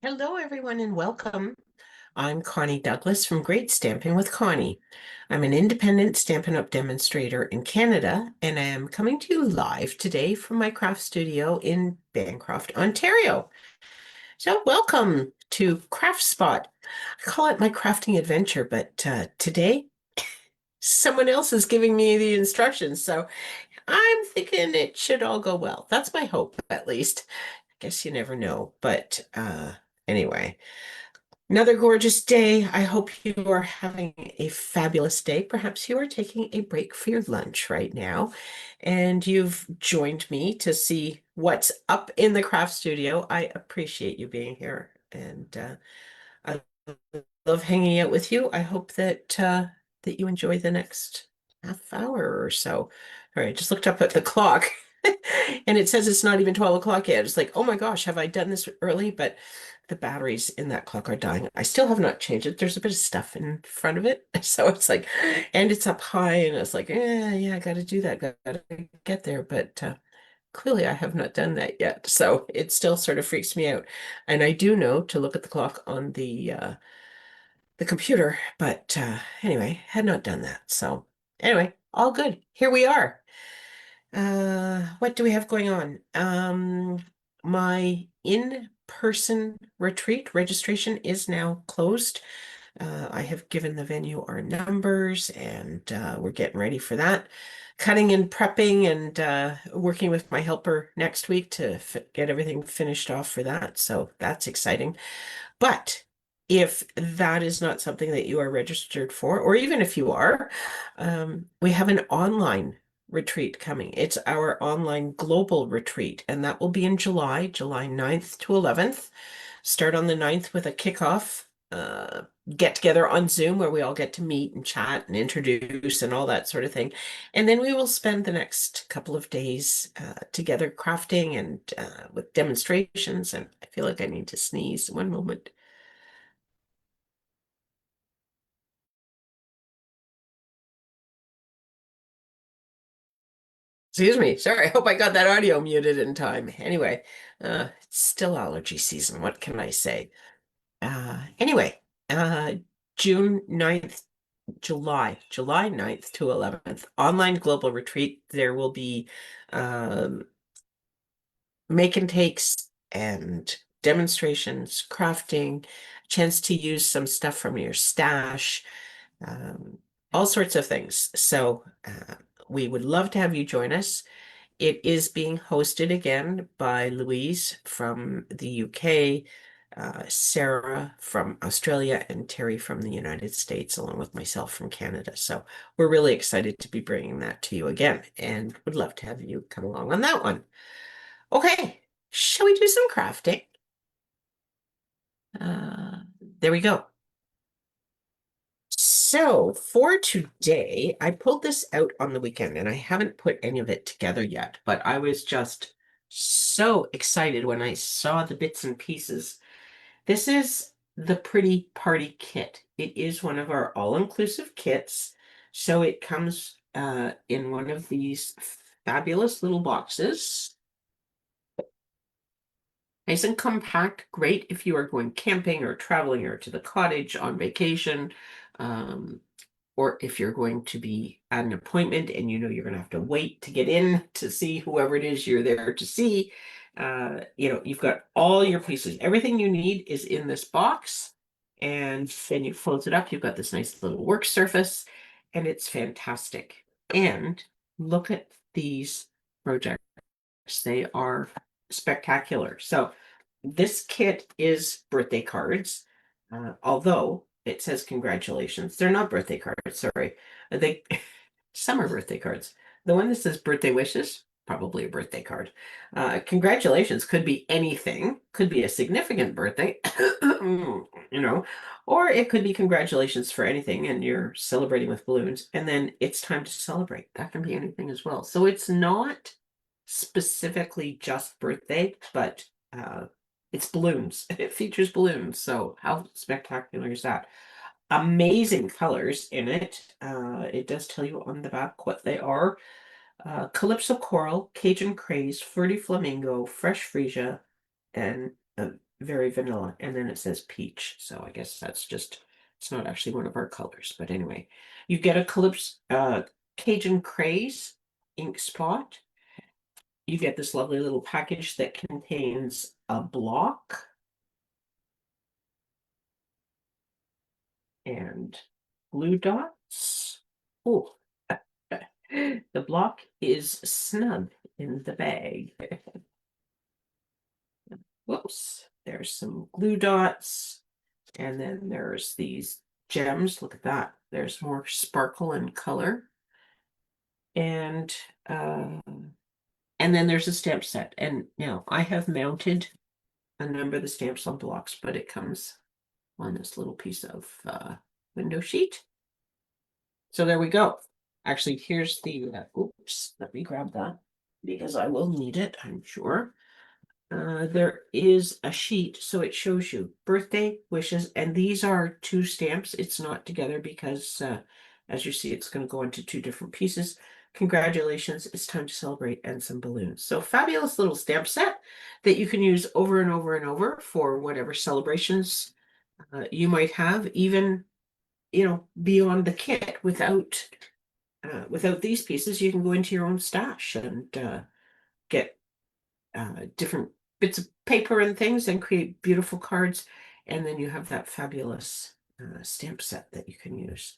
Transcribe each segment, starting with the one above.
Hello, everyone, and welcome. I'm Connie Douglas from Great Stampin' with Connie. I'm an independent Stampin' Up! Demonstrator in Canada, and I am coming to you live today from my craft studio in Bancroft, Ontario. So, welcome to Craft Spot. I call it my crafting adventure, but today someone else is giving me the instructions, so I'm thinking it should all go well. That's my hope, at least. I guess you never know, but anyway. Another gorgeous day. I hope you are having a fabulous day. Perhaps you are taking a break for your lunch right now, and you've joined me to see what's up in the craft studio. I appreciate you being here, and I love hanging out with you. I hope that you enjoy the next half hour or so. All right, just looked up at the clock. And it says it's not even 12 o'clock yet. It's like, oh my gosh, have I done this early? But the batteries in that clock are dying. I still have not changed it. There's a bit of stuff in front of it. So it's like, and it's up high, and it's like, yeah, I got to do that. Got to get there. But clearly I have not done that yet. So it still sort of freaks me out. And I do know to look at the clock on the computer, but anyway, had not done that. So anyway, all good. Here we are. What do we have going on? My in-person retreat registration is now closed. I have given the venue our numbers, and we're getting ready for that. Cutting and prepping and working with my helper next week to get everything finished off for that. So that's exciting. But if that is not something that you are registered for, or even if you are, we have an online retreat coming. It's our online global retreat, and that will be in July, July 9th to 11th. Start on the 9th with a kickoff get together on Zoom where we all get to meet and chat and introduce and all that sort of thing. And then we will spend the next couple of days together crafting and with demonstrations. And I feel like I need to sneeze. One moment. Excuse me. Sorry. I hope I got that audio muted in time. Anyway, it's still allergy season. What can I say? Anyway, uh, June 9th, July 9th to 11th, online global retreat. There will be um, make and takes and demonstrations, crafting, chance to use some stuff from your stash, um, all sorts of things. So we would love to have you join us. It is being hosted again by Louise from the UK, Sarah from Australia, and Terry from the United States, along with myself from Canada. So we're really excited to be bringing that to you again, and would love to have you come along on that one. Okay, shall we do some crafting? There we go. So for today, I pulled this out on the weekend and I haven't put any of it together yet, but I was just so excited when I saw the bits and pieces. This is the Pretty Party Kit. It is one of our all-inclusive kits. So it comes in one of these fabulous little boxes. Nice and compact, great if you are going camping or traveling or to the cottage on vacation, or if you're going to be at an appointment and you know you're going to have to wait to get in to see whoever it is you're there to see. You've got all your pieces. Everything you need is in this box, and then you close it up. You've got this nice little work surface, and it's fantastic. And look at these projects. They are spectacular. So this kit is birthday cards, although it says congratulations. They're not birthday cards, sorry. They summer birthday cards. The one that says birthday wishes, probably a birthday card. Congratulations could be anything, could be a significant birthday, or it could be congratulations for anything and you're celebrating with balloons, and then it's time to celebrate. That can be anything as well. So it's not specifically just birthday, but it's balloons. It features balloons. So how spectacular is that? Amazing colors in it. It does tell you on the back what they are. Calypso Coral, Cajun Craze, Fruity Flamingo, Fresh Freesia, and very vanilla. And then it says peach. So I guess that's just, it's not actually one of our colors. But anyway, you get a Calypso, Cajun Craze ink spot. You get this lovely little package that contains a block and glue dots. Oh, the block is snug in the bag. Whoops, there's some glue dots, and then there's these gems. Look at that. There's more sparkle and color. And then there's a stamp set. And now I have mounted a number of the stamps on blocks, but it comes on this little piece of window sheet. So there we go. Actually, here's the, oops, let me grab that because I will need it, I'm sure. There is a sheet, so it shows you birthday, wishes, and these are two stamps. It's not together because, as you see, it's going to go into two different pieces. Congratulations, it's time to celebrate, and some balloons. So fabulous little stamp set that you can use over and over and over for whatever celebrations you might have, even, beyond the kit. Without these pieces, you can go into your own stash and get different bits of paper and things and create beautiful cards. And then you have that fabulous stamp set that you can use.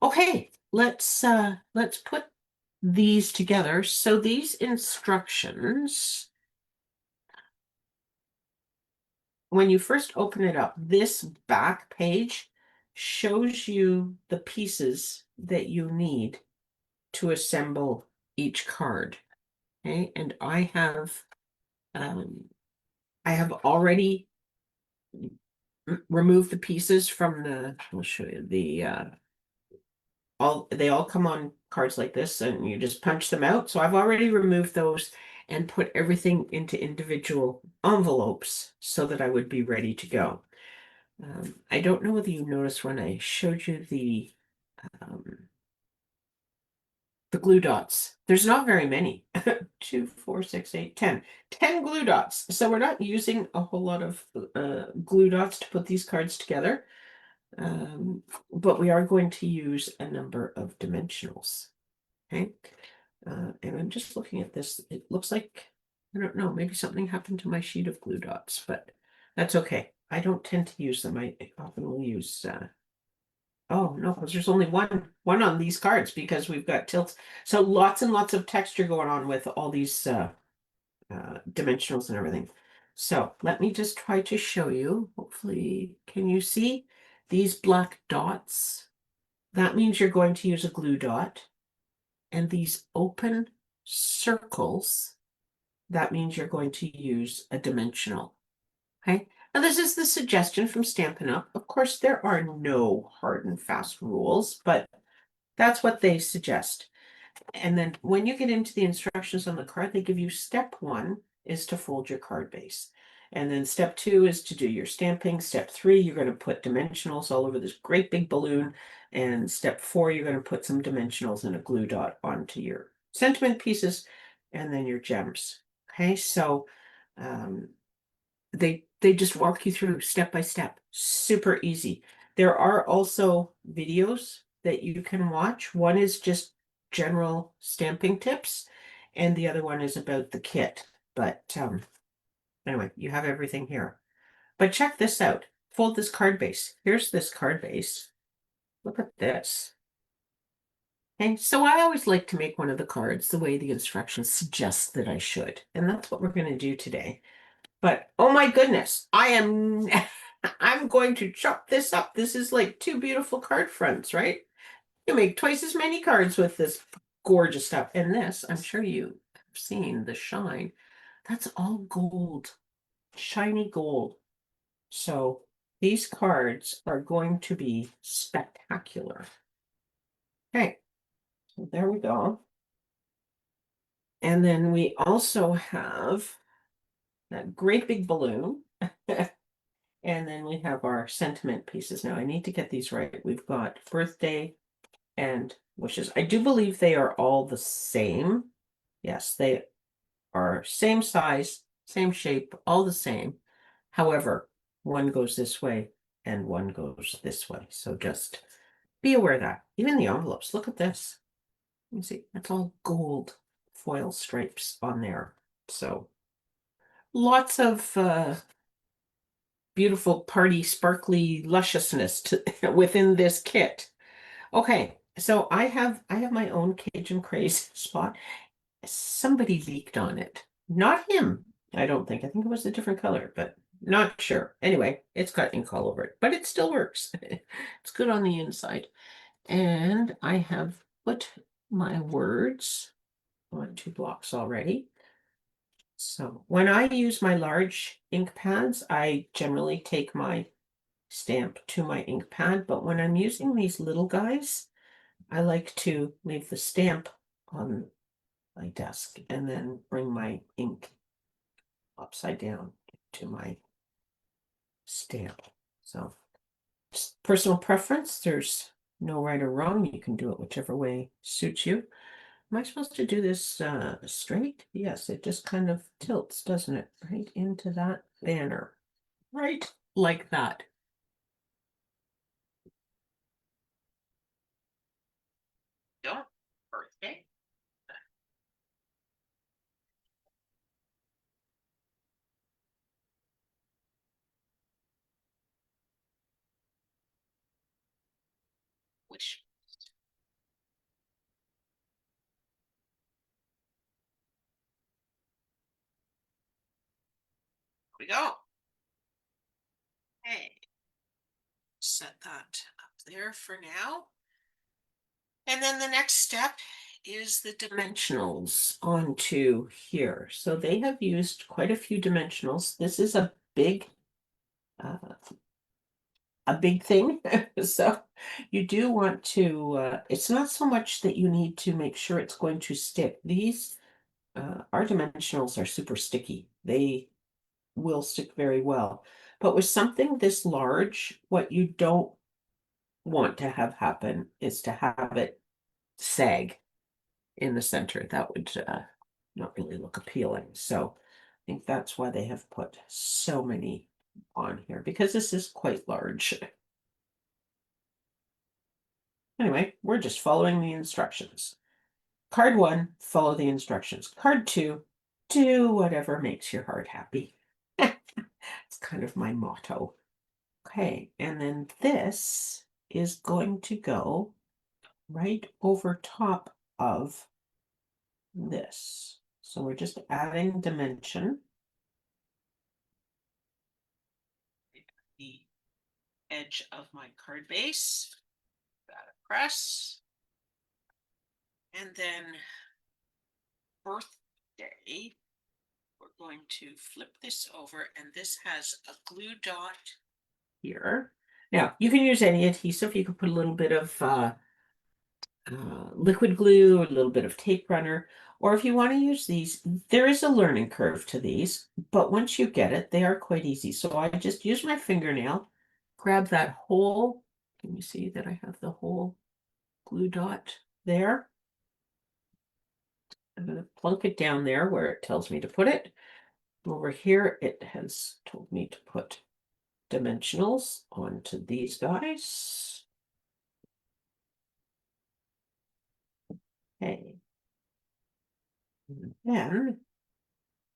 Okay, let's put these together. So these instructions, when you first open it up, this back page shows you the pieces that you need to assemble each card. Okay, and I have already removed the pieces from the, I'll show you the they all come on cards like this, and you just punch them out. So I've already removed those and put everything into individual envelopes so that I would be ready to go. I don't know whether you noticed when I showed you the glue dots. There's not very many. 2, 4, 6, 8, 10. 10 glue dots. So we're not using a whole lot of glue dots to put these cards together. But we are going to use a number of dimensionals. Okay. And I'm just looking at this. It looks like, I don't know, maybe something happened to my sheet of glue dots, but that's okay. I don't tend to use them. I often will use oh no, because there's only one on these cards because we've got tilts. So lots and lots of texture going on with all these dimensionals and everything. So let me just try to show you. Hopefully, can you see these black dots? That means you're going to use a glue dot. And these open circles, that means you're going to use a dimensional. Okay. Now, this is the suggestion from Stampin' Up. Of course, there are no hard and fast rules, but that's what they suggest. And then when you get into the instructions on the card, they give you step 1 is to fold your card base. And then step 2 is to do your stamping. Step 3, you're going to put dimensionals all over this great big balloon. And step 4, you're going to put some dimensionals and a glue dot onto your sentiment pieces and then your gems. Okay, so they just walk you through step by step. Super easy. There are also videos that you can watch. One is just general stamping tips, and the other one is about the kit. But anyway, you have everything here. But check this out. Fold this card base. Here's this card base. Look at this. Okay, so I always like to make one of the cards the way the instructions suggest that I should. And that's what we're going to do today. But oh my goodness, I'm going to chop this up. This is like 2 beautiful card fronts, right? You make twice as many cards with this gorgeous stuff. And this, I'm sure you have seen the shine. That's all gold, shiny gold. So these cards are going to be spectacular. Okay, so there we go. And then we also have that great big balloon. And then we have our sentiment pieces. Now I need to get these right. We've got birthday and wishes. I do believe they are all the same. Yes, they are same size, same shape, all the same. However, one goes this way and one goes this way. So just be aware of that. Even the envelopes, look at this. You see, that's all gold foil stripes on there. So lots of beautiful party sparkly lusciousness within this kit. Okay, so I have my own Cajun Craze spot. Somebody leaked on it. Not him, I don't think. I think it was a different color, but not sure. Anyway, it's got ink all over it, but it still works. It's good on the inside. And I have put my words on 2 blocks already. So when I use my large ink pads, I generally take my stamp to my ink pad, but when I'm using these little guys, I like to leave the stamp on my desk and then bring my ink upside down to my stamp. So just personal preference, there's no right or wrong. You can do it whichever way suits you. Am I supposed to do this straight? Yes, it just kind of tilts, doesn't it? Right into that banner. Right like that. Don't birthday. Which we go. Hey, set that up there for now. And then the next step is the dimensionals onto here. So they have used quite a few dimensionals. This is uh, a big thing. So you do want to, it's not so much that you need to make sure it's going to stick. These, our dimensionals are super sticky. They will stick very well. But with something this large, what you don't want to have happen is to have it sag in the center. That would not really look appealing. So I think that's why they have put so many on here, because this is quite large. Anyway, we're just following the instructions. Card 1, follow the instructions. Card 2, do whatever makes your heart happy. It's kind of my motto. Okay, and then this is going to go right over top of this. So we're just adding dimension. The edge of my card base, that press, and then birthday, we're going to flip this over, and this has a glue dot here. Now, you can use any adhesive. You can put a little bit of liquid glue, a little bit of tape runner, or if you want to use these, there is a learning curve to these, but once you get it, they are quite easy. So I just use my fingernail, grab that whole, can you see that I have the whole glue dot there? I'm going to plunk it down there where it tells me to put it. Over here, it has told me to put dimensionals onto these guys. Okay. And then,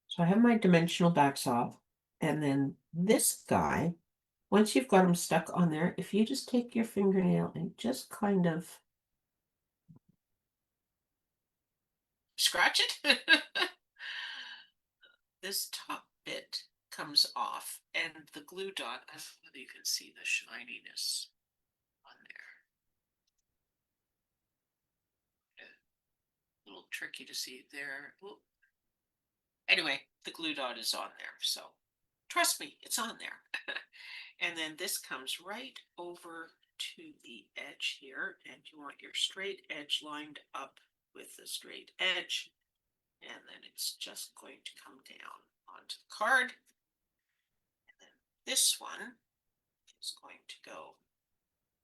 so I have my dimensional backs off, and then this guy, once you've got them stuck on there, if you just take your fingernail and just kind of scratch it, this top bit comes off, and the glue dot, I don't know whether you can see the shininess on there. A little tricky to see there. Ooh. Anyway, the glue dot is on there, so trust me, it's on there. And then this comes right over to the edge here, and you want your straight edge lined up with the straight edge, and then it's just going to come down onto the card. And then this one is going to go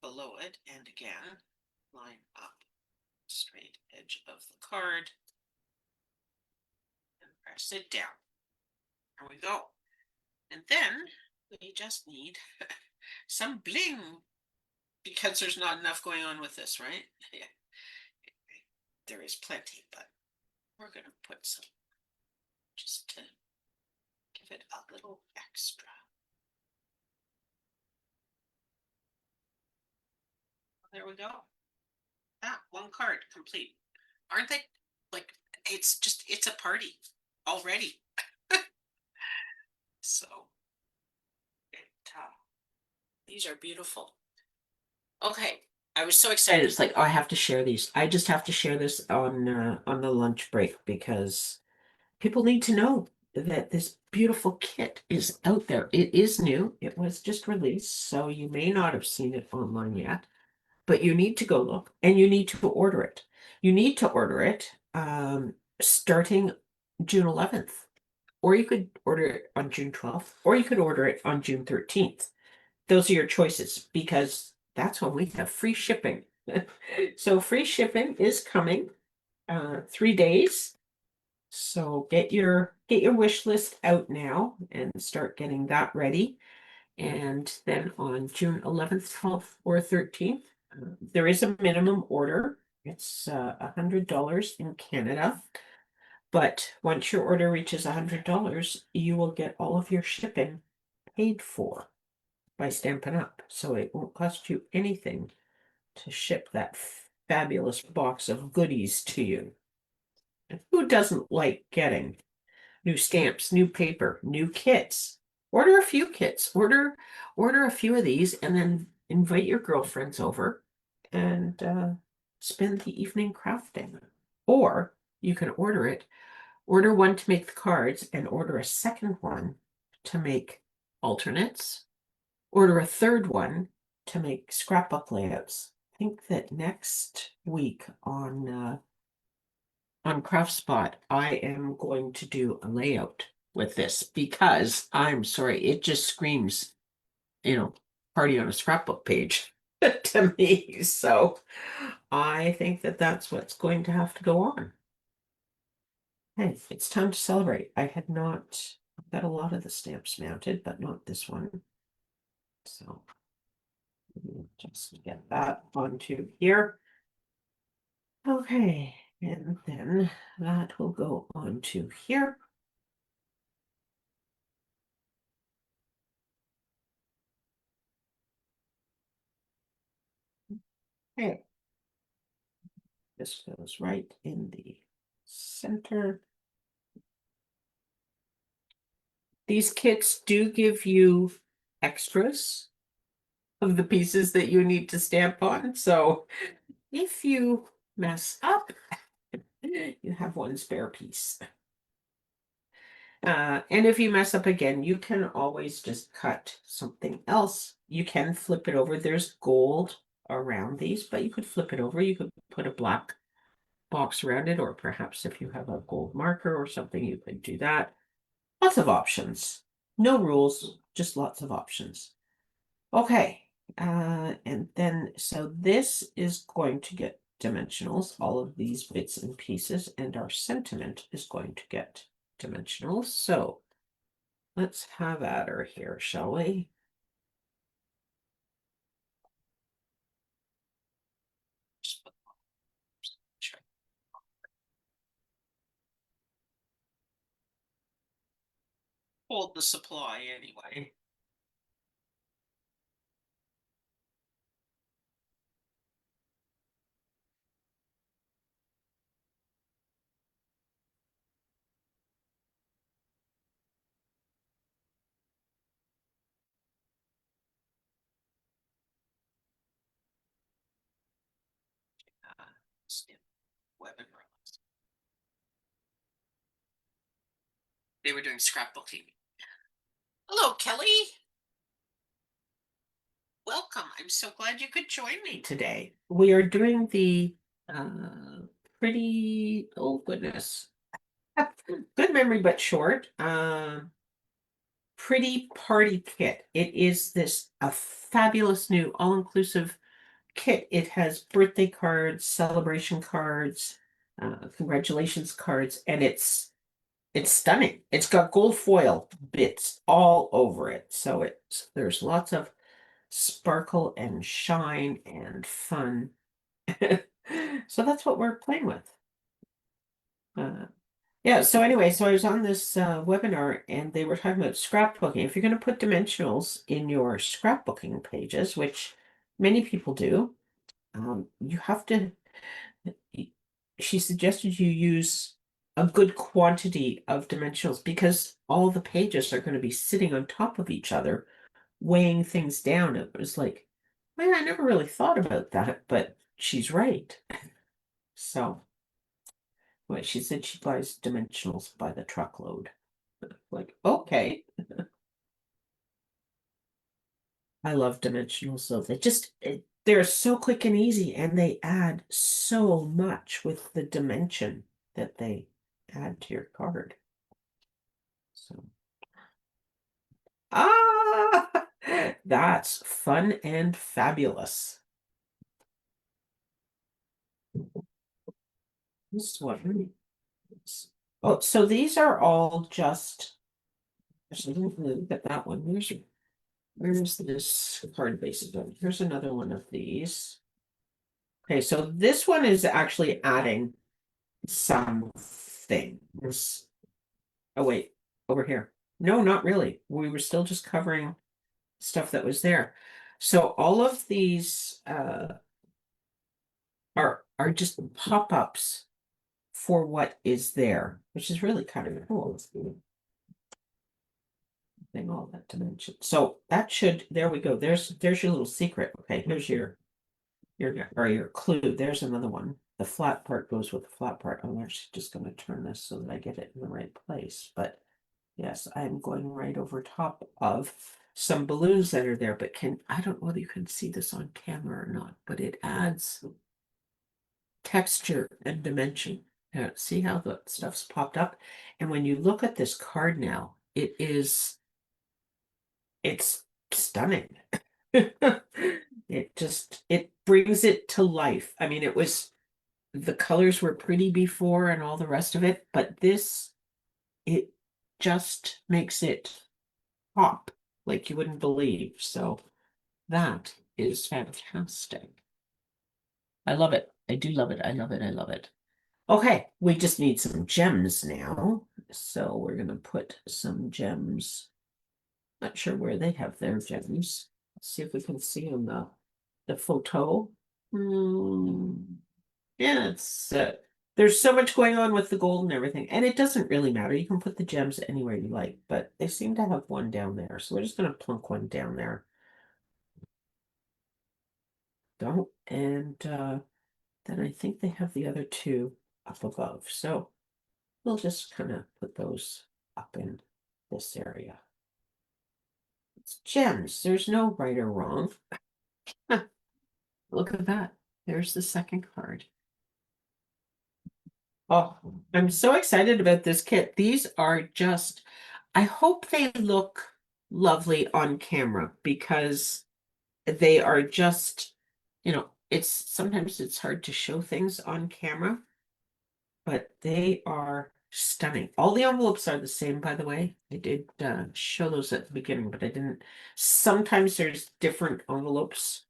below it, and again, line up straight edge of the card and press it down. There we go. And then We just need some bling because there's not enough going on with this, right? Yeah, there is plenty, but we're gonna put some just to give it a little extra. There we go. Ah, one card complete. Aren't they like it's a party already. So it, these are beautiful. Okay. I was so excited. It's like, oh, I have to share these. I just have to share this on the lunch break because people need to know that this beautiful kit is out there. It is new. It was just released, so you may not have seen it online yet, but you need to go look and you need to order it. You need to order it starting June 11th, or you could order it on June 12th, or you could order it on June 13th. Those are your choices because that's when we have free shipping. So free shipping is coming 3 days. So get your wish list out now and start getting that ready. And then on June 11th, 12th, or 13th, there is a minimum order. It's $100 in Canada. But once your order reaches $100, you will get all of your shipping paid for by Stampin' Up. So it won't cost you anything to ship that fabulous box of goodies to you. And who doesn't like getting new stamps, new paper, new kits? Order a few kits. Order a few of these and then invite your girlfriends over and spend the evening crafting. Or you can order one to make the cards and order a second one to make alternates. Order a third one to make scrapbook layouts. I think that next week on CraftSpot, I am going to do a layout with this because I'm sorry, it just screams, party on a scrapbook page to me. So I think that that's what's going to have to go on. Hey, it's time to celebrate. I've got a lot of the stamps mounted, but not this one. So just get that onto here. Okay, and then that will go onto here. Okay. This goes right in the center. These kits do give you extras of the pieces that you need to stamp on. So if you mess up, you have one spare piece. And if you mess up again, you can always just cut something else. You can flip it over. There's gold around these, but you could flip it over. You could put a black box around it, or perhaps if you have a gold marker or something, you could do that. Lots of options. No rules, just lots of options. Okay, and then so this is going to get dimensionals, all of these bits and pieces, and our sentiment is going to get dimensionals. So let's have at her here, shall we? Hold the supply anyway. Web and Rose. They were doing scrapbooking. Hello, Kelly. Welcome. I'm so glad you could join me today. We are doing the pretty, oh goodness, good memory but short. Pretty Party Kit. It is a fabulous new all-inclusive kit. It has birthday cards, celebration cards, congratulations cards, and it's It's stunning. It's got gold foil bits all over it. So there's lots of sparkle and shine and fun. So that's what we're playing with. Uh, yeah, so anyway, so I was on this webinar and they were talking about scrapbooking. If you're going to put dimensionals in your scrapbooking pages, which many people do, you have to, she suggested you use a good quantity of dimensionals because all the pages are going to be sitting on top of each other, weighing things down. It was like, man, I never really thought about that, but she's right. So, well, she said she buys dimensionals by the truckload. Like, okay. I love dimensionals though. They're so quick and easy and they add so much with the dimension that they add to your card. So, ah, that's fun and fabulous. This one. Oh, so these are all just, actually, look at that one. Where's this card base? Here's another one of these. Okay, so this one is actually adding some things. Oh, wait, over here. No, not really. We were still just covering stuff that was there. So all of these are just pop-ups for what is there, which is really kind of cool. Thing all that dimension. So that should, there we go. There's your little secret. Okay, here's your clue. There's another one. The flat part goes with the flat part. I'm actually just going to turn this so that I get it in the right place. But yes, I'm going right over top of some balloons that are there, but I don't know whether you can see this on camera or not, but it adds texture and dimension. Now, see how the stuff's popped up? And when you look at this card now, it's stunning. It brings it to life. I mean, the colors were pretty before and all the rest of it, but it just makes it pop like you wouldn't believe. So that is fantastic. I love it. I do love it. I love it. I love it. Okay, we just need some gems now. So we're going to put some gems. Not sure where they have their gems. Let's see if we can see on the photo. Yeah, there's so much going on with the gold and everything, and it doesn't really matter. You can put the gems anywhere you like, but they seem to have one down there, so we're just going to plunk one down there. Don't, and then I think they have the other two up above, so we'll just kind of put those up in this area. It's gems. There's no right or wrong. Look at that. There's the second card. Oh, I'm so excited about this kit. These are just, I hope they look lovely on camera because they are just, sometimes it's hard to show things on camera, but they are stunning. All the envelopes are the same, by the way. I did show those at the beginning, but I didn't. Sometimes there's different envelopes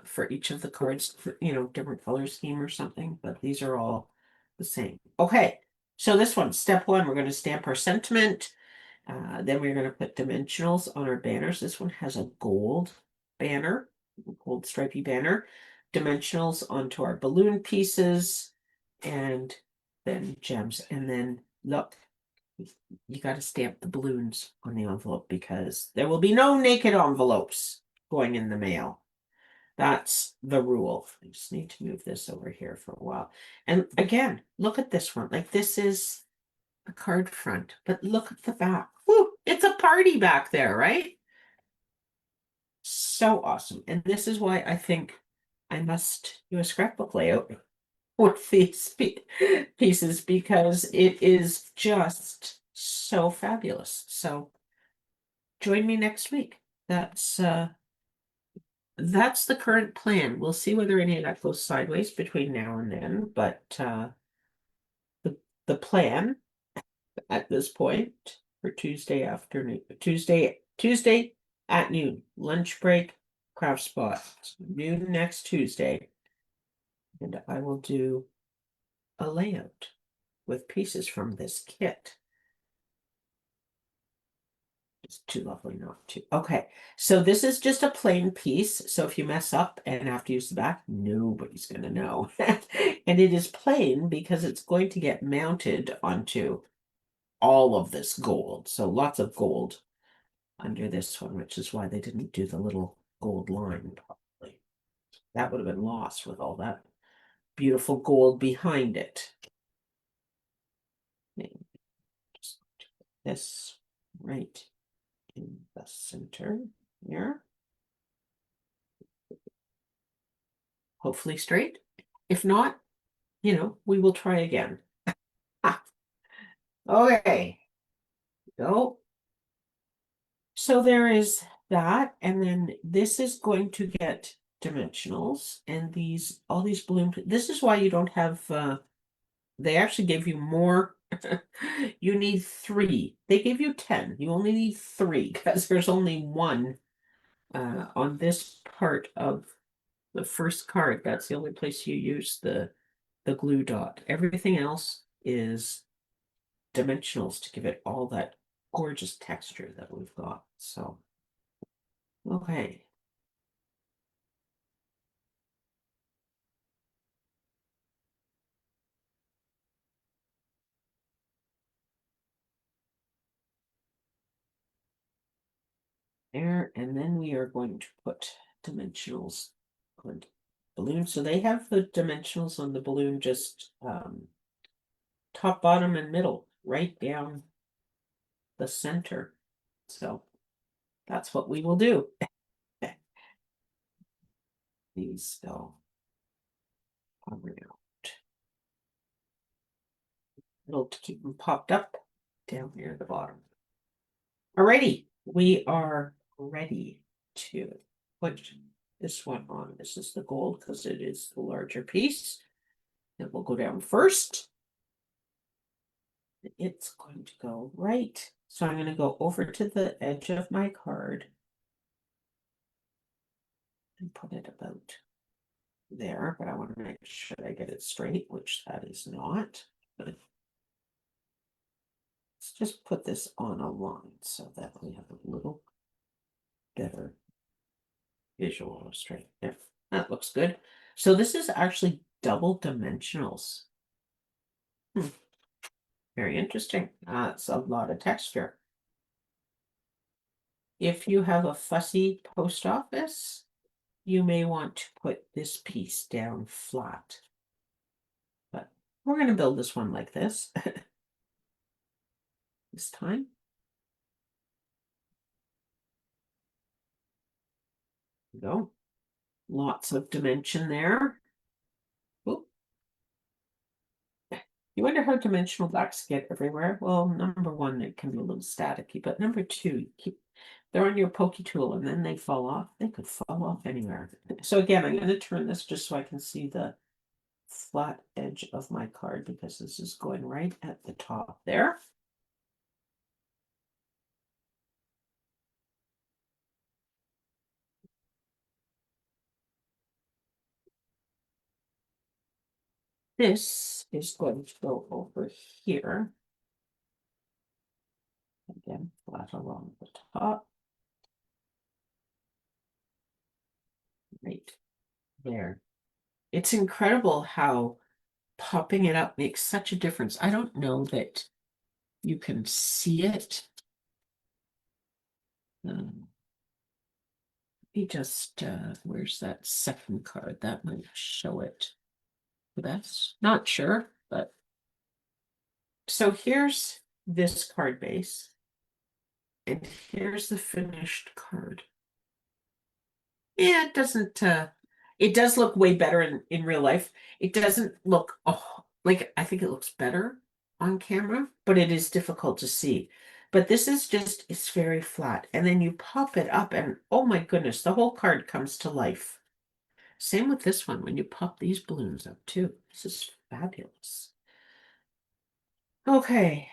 for each of the cards, for, different color scheme or something, but these are all the same. Okay, so this one, step one, we're going to stamp our sentiment. Then we're going to put dimensionals on our banners. This one has a gold banner, gold stripy banner. Dimensionals onto our balloon pieces, and then gems. And then look, you got to stamp the balloons on the envelope because there will be no naked envelopes going in the mail. That's the rule. I just need to move this over here for a while. And again, look at this one. Like this is the card front, but look at the back. Woo, it's a party back there, right? So awesome. And this is why I think I must do a scrapbook layout with these pieces because it is just so fabulous. So join me next week. That's the current plan. We'll see whether any of that goes sideways between now and then, but the plan at this point for Tuesday afternoon, Tuesday at noon, lunch break, craft spot, noon next Tuesday. And I will do a layout with pieces from this kit. It's too lovely not to. Okay, so this is just a plain piece. So if you mess up and have to use the back, nobody's going to know. And it is plain because it's going to get mounted onto all of this gold. So lots of gold under this one, which is why they didn't do the little gold line probably. That would have been lost with all that beautiful gold behind it. Just this right in the center here. Hopefully straight. If not, we will try again. Ah, okay. Go. So there is that, and then this is going to get dimensionals, and all these balloon. This is why you don't have. They actually gave you more. You need 3. They gave you 10. You only need 3 because there's only one on this part of the first card. That's the only place you use the glue dot. Everything else is dimensionals to give it all that gorgeous texture that we've got. So, okay. There, and then we are going to put dimensionals on balloon. So they have the dimensionals on the balloon just top, bottom, and middle, right down the center. So that's what we will do. These go around. It'll keep them popped up down near the bottom. Alrighty, we are ready to put this one on. This is the gold because it is the larger piece. It will go down first. It's going to go right. So I'm going to go over to the edge of my card and put it about there, but I want to make sure I get it straight, which that is not. Let's just put this on a line so that we have a little better visual straight there. That looks good. So this is actually double dimensionals. Very interesting. It's a lot of texture. If you have a fussy post office, you may want to put this piece down flat. But we're going to build this one like this. This time. Go. Lots of dimension there. Oop. You wonder how dimensional blacks get everywhere? Well, number one, it can be a little staticky, but number two, they're on your pokey tool and then they fall off. They could fall off anywhere. So again, I'm going to turn this just so I can see the flat edge of my card because this is going right at the top there. This is going to go over here. Again, flat along the top. Right there. It's incredible how popping it up makes such a difference. I don't know that you can see it. Just, where's that second card? That might show it. That's not sure, but. So here's this card base. And here's the finished card. Yeah, it doesn't, it does look way better in real life. It doesn't look, like, I think it looks better on camera, but it is difficult to see. But this is just, it's very flat. And then you pop it up and, oh my goodness, the whole card comes to life. Same with this one, when you pop these balloons up too. This is fabulous. Okay,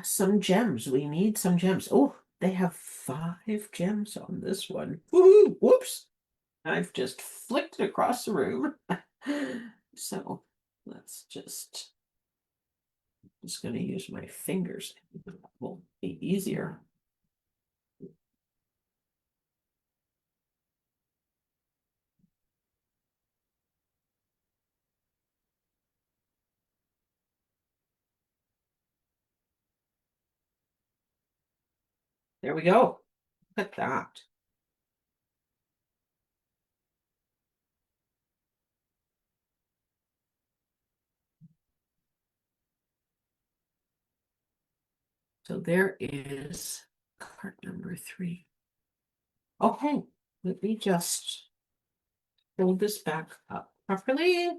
some gems. We need some gems. Oh, they have 5 gems on this one. Woohoo! Whoops! I've just flicked it across the room. So let's just gonna use my fingers. That will be easier. There we go. Look at that. So there is card number 3. Okay, let me just fold this back up properly.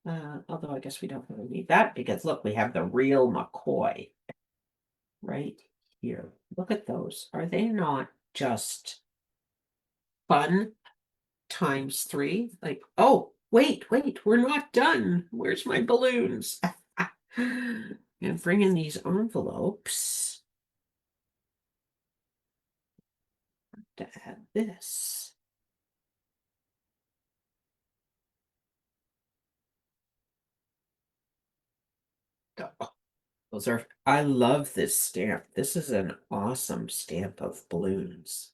Although I guess we don't really need that because look, we have the real McCoy right here. Look at those. Are they not just fun times 3? Like, oh, wait, we're not done. Where's my balloons? And bring in these envelopes to add this. Oh, those are, I love this stamp. This is an awesome stamp of balloons.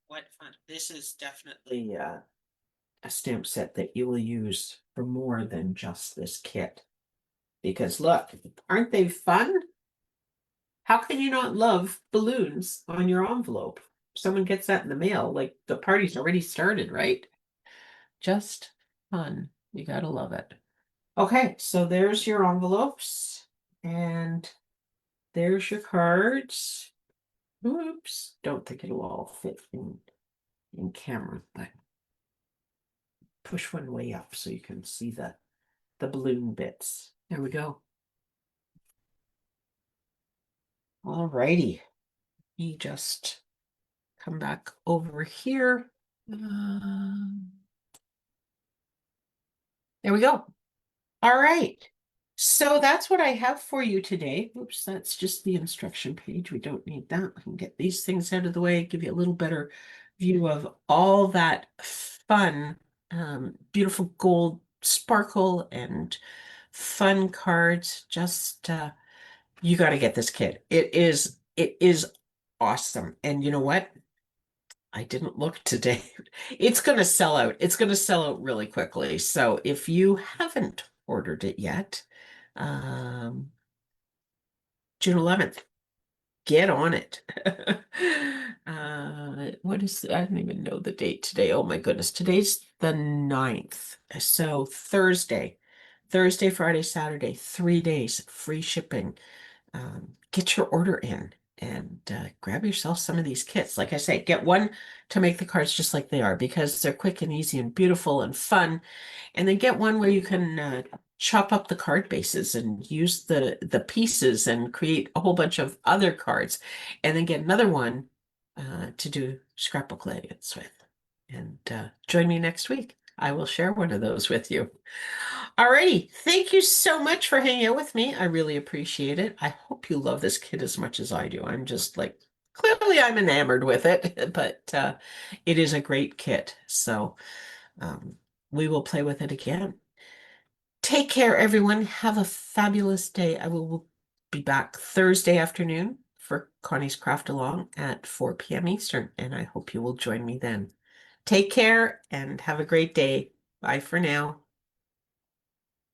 What fun. This is definitely a stamp set that you will use for more than just this kit. Because look, aren't they fun? How can you not love balloons on your envelope? Someone gets that in the mail, like the party's already started, right? Just fun. You gotta love it. Okay, so there's your envelopes and there's your cards. Oops, don't think it'll all fit in camera, but push one way up so you can see the balloon bits. There we go. All righty. You just come back over here. There we go. All right. So that's what I have for you today. Oops, that's just the instruction page. We don't need that. We can get these things out of the way, give you a little better view of all that fun, beautiful gold sparkle and fun cards. Just you got to get this kit. It is awesome. And you know what? I didn't look today. It's going to sell out. It's going to sell out really quickly. So if you haven't ordered it yet, um, June 11th, get on it. What is, I don't even know the date today. Oh my goodness. Today's the 9th. So Thursday, Friday, Saturday, 3 days, free shipping. Get your order in and grab yourself some of these kits. Like I say, get one to make the cards just like they are because they're quick and easy and beautiful and fun. And then get one where you can chop up the card bases and use the pieces and create a whole bunch of other cards. And then get another one to do scrapbook layouts with. And join me next week. I will share one of those with you. Alrighty, thank you so much for hanging out with me. I really appreciate it. I hope you love this kit as much as I do. I'm just like, clearly I'm enamored with it, but it is a great kit. So um, we will play with it again. Take care, everyone. Have a fabulous day. I will be back Thursday afternoon for Connie's Craft Along at 4 p.m. Eastern, and I hope you will join me then. Take care and have a great day. Bye for now.